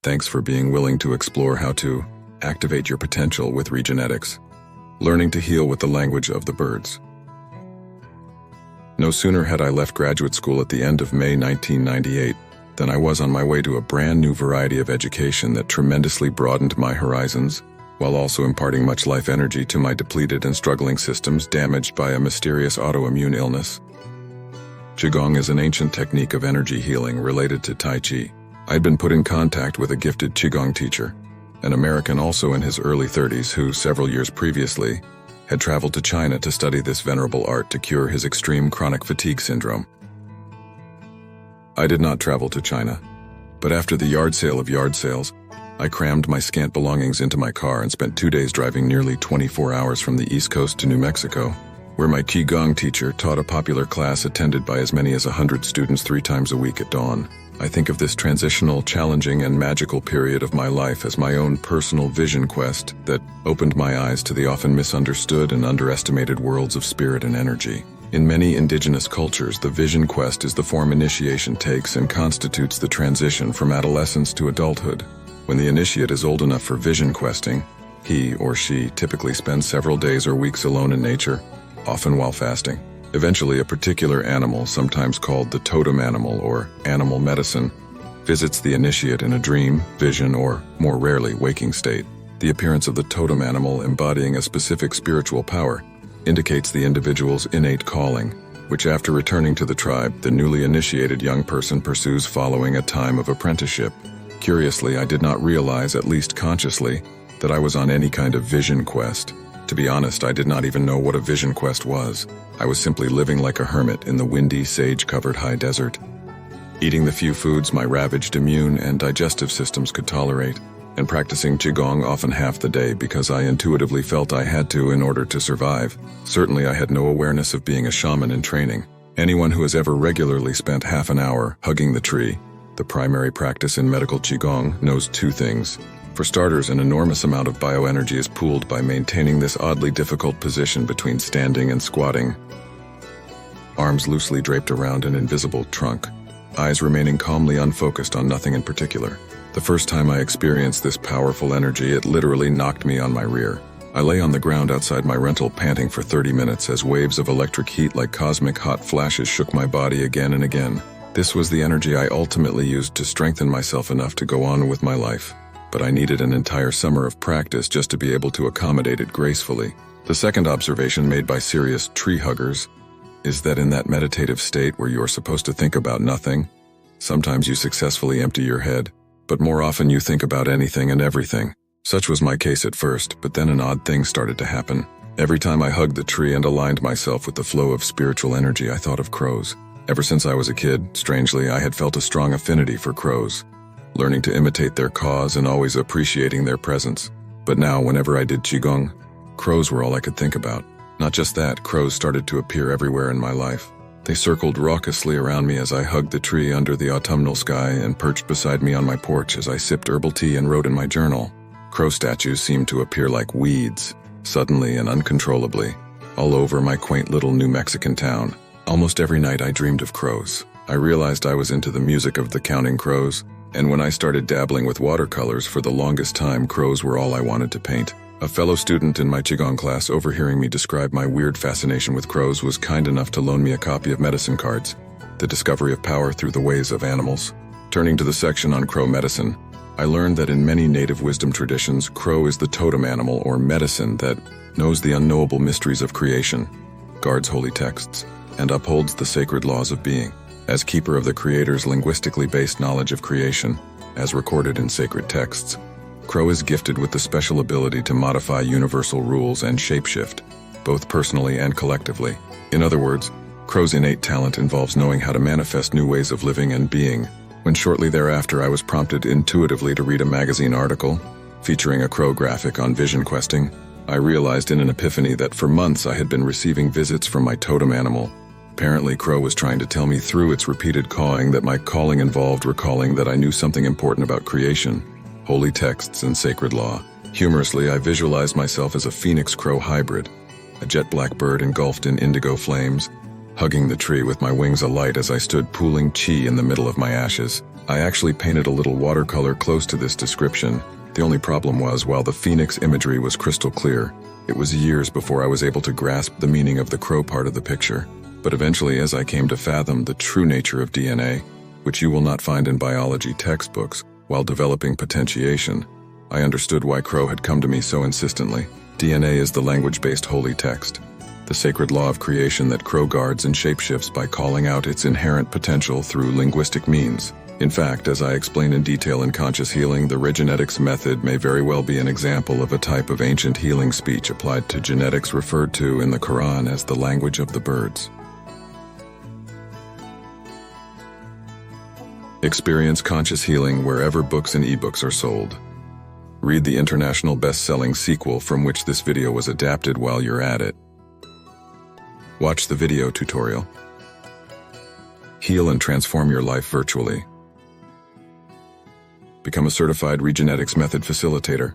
Thanks for being willing to explore how to activate your potential with Regenetics, learning to heal with the language of the birds. No sooner had I left graduate school at the end of May 1998 than I was on my way to a brand new variety of education that tremendously broadened my horizons, while also imparting much life energy to my depleted and struggling systems damaged by a mysterious autoimmune illness. Qigong is an ancient technique of energy healing related to Tai Chi. I'd been put in contact with a gifted Qigong teacher, an American also in his early 30s who, several years previously, had traveled to China to study this venerable art to cure his extreme chronic fatigue syndrome. I did not travel to China, but after the yard sale of yard sales, I crammed my scant belongings into my car and spent 2 days driving nearly 24 hours from the East Coast to New Mexico, where my Qigong teacher taught a popular class attended by as many as 100 students 3 times a week at dawn. I think of this transitional, challenging, and magical period of my life as my own personal vision quest that opened my eyes to the often misunderstood and underestimated worlds of spirit and energy. In many indigenous cultures, the vision quest is the form initiation takes and constitutes the transition from adolescence to adulthood. When the initiate is old enough for vision questing, he or she typically spends several days or weeks alone in nature, often while fasting. Eventually, a particular animal, sometimes called the totem animal or animal medicine, visits the initiate in a dream, vision, or, more rarely, waking state. The appearance of the totem animal embodying a specific spiritual power indicates the individual's innate calling, which after returning to the tribe, the newly initiated young person pursues following a time of apprenticeship. Curiously, I did not realize, at least consciously, that I was on any kind of vision quest. To be honest, I did not even know what a vision quest was. I was simply living like a hermit in the windy, sage-covered high desert, eating the few foods my ravaged immune and digestive systems could tolerate, and practicing Qigong often half the day because I intuitively felt I had to in order to survive. Certainly, I had no awareness of being a shaman in training. Anyone who has ever regularly spent half an hour hugging the tree, the primary practice in medical Qigong, knows 2 things. For starters, an enormous amount of bioenergy is pooled by maintaining this oddly difficult position between standing and squatting, arms loosely draped around an invisible trunk, eyes remaining calmly unfocused on nothing in particular. The first time I experienced this powerful energy, it literally knocked me on my rear. I lay on the ground outside my rental panting for 30 minutes as waves of electric heat like cosmic hot flashes shook my body again and again. This was the energy I ultimately used to strengthen myself enough to go on with my life. But I needed an entire summer of practice just to be able to accommodate it gracefully. The second observation made by serious tree huggers is that in that meditative state where you're supposed to think about nothing, sometimes you successfully empty your head, but more often you think about anything and everything. Such was my case at first, but then an odd thing started to happen. Every time I hugged the tree and aligned myself with the flow of spiritual energy, I thought of crows. Ever since I was a kid, strangely, I had felt a strong affinity for crows, learning to imitate their caws and always appreciating their presence. But now, whenever I did Qigong, crows were all I could think about. Not just that, crows started to appear everywhere in my life. They circled raucously around me as I hugged the tree under the autumnal sky and perched beside me on my porch as I sipped herbal tea and wrote in my journal. Crow statues seemed to appear like weeds, suddenly and uncontrollably, all over my quaint little New Mexican town. Almost every night I dreamed of crows. I realized I was into the music of the counting crows, and when I started dabbling with watercolors, for the longest time, crows were all I wanted to paint. A fellow student in my Qigong class, overhearing me describe my weird fascination with crows, was kind enough to loan me a copy of Medicine Cards, The Discovery of Power Through the Ways of Animals. Turning to the section on crow medicine, I learned that in many native wisdom traditions, crow is the totem animal or medicine that knows the unknowable mysteries of creation, guards holy texts, and upholds the sacred laws of being. As keeper of the Creator's linguistically based knowledge of creation, as recorded in sacred texts, crow is gifted with the special ability to modify universal rules and shapeshift, both personally and collectively. In other words, crow's innate talent involves knowing how to manifest new ways of living and being. When shortly thereafter I was prompted intuitively to read a magazine article featuring a crow graphic on vision questing, I realized in an epiphany that for months I had been receiving visits from my totem animal. Apparently, crow was trying to tell me through its repeated cawing that my calling involved recalling that I knew something important about creation, holy texts, and sacred law. Humorously, I visualized myself as a phoenix crow hybrid, a jet black bird engulfed in indigo flames, hugging the tree with my wings alight as I stood pooling chi in the middle of my ashes. I actually painted a little watercolor close to this description. The only problem was, while the phoenix imagery was crystal clear, it was years before I was able to grasp the meaning of the crow part of the picture. But eventually, as I came to fathom the true nature of DNA, which you will not find in biology textbooks, while developing potentiation, I understood why crow had come to me so insistently. DNA is the language-based holy text, the sacred law of creation that crow guards and shapeshifts by calling out its inherent potential through linguistic means. In fact, as I explain in detail in Conscious Healing, the Regenetics Method may very well be an example of a type of ancient healing speech applied to genetics referred to in the Quran as the language of the birds. Experience conscious healing wherever books and ebooks are sold. Read the international best-selling sequel from which this video was adapted while you're at it. Watch the video tutorial. Heal and transform your life virtually. Become a certified Regenetics Method facilitator.